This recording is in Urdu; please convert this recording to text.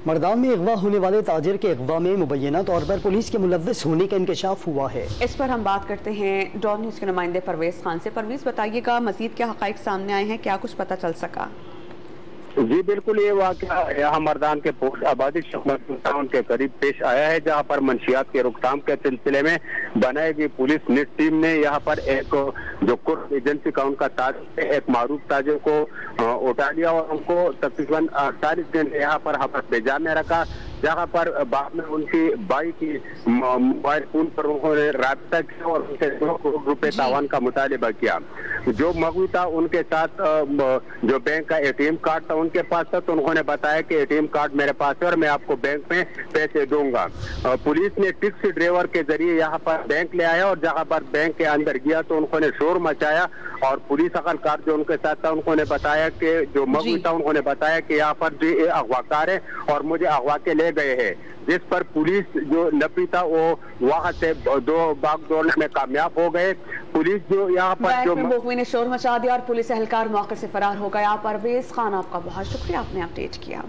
مردان میں اغوا ہونے والے تاجر کے اغوا میں مبینہ طور پر پولیس کے ملوث ہونے کا انکشاف ہوا ہے۔ اس پر ہم بات کرتے ہیں ڈان نیوز کے نمائندے پرویز خان سے۔ پرویز، بتائیے گا مزید کیا حقائق سامنے آئے ہیں، کیا کچھ پتہ چل سکا؟ جی بالکل، یہ واقعہ یہاں مردان کے پوش آبادی ٹاؤن کے قریب پیش آیا ہے، جہاں پر منشیات کے روک تھام کے سلسلے میں بنائے گئی پولیس نیٹ ٹیم نے یہاں پر ایک جو کورس ایجنسی کا ان کا تاجر ہے، ایک معروف تاجر کو اٹھا لیا اور ان کو تقریباً 48 گھنٹے یہاں پر حبس بے جان میں رکھا، جہاں پر بعد میں ان کی بائی کی موبائل فون پر انہوں نے رابطہ کیا اور ان سے 2 کروڑ روپے تاوان کا مطالبہ کیا۔ جو مغوی تھا ان کے ساتھ جو بینک کا اے ٹی ایم کارڈ تھا ان کے پاس تھا، تو انہوں نے بتایا کہ اے ٹی ایم کارڈ میرے پاس ہے اور میں آپ کو بینک میں پیسے دوں گا۔ پولیس نے ٹیکسی ڈرائیور کے ذریعے یہاں پر بینک لے آیا اور جہاں پر بینک کے اندر گیا تو انہوں نے شور مچایا اور پولیس اہلکار جو ان کے ساتھ تھا انہوں نے بتایا کہ جو مغوی تھا انہوں نے بتایا کہ یہاں پر جو اغواکار ہے اور مجھے اغوا کے لے گئے ہیں، جس پر پولیس جو نپی تھا وہ وہاں سے 2 باغ دوڑنے میں کامیاب ہو گئے۔ پولیس جو یہاں پر جو مغوی نے شور مچا دیا اور پولیس اہلکار موقع سے فرار ہو گیا۔ پرویز خان، آپ کا بہت شکریہ، آپ نے اپڈیٹ کیا۔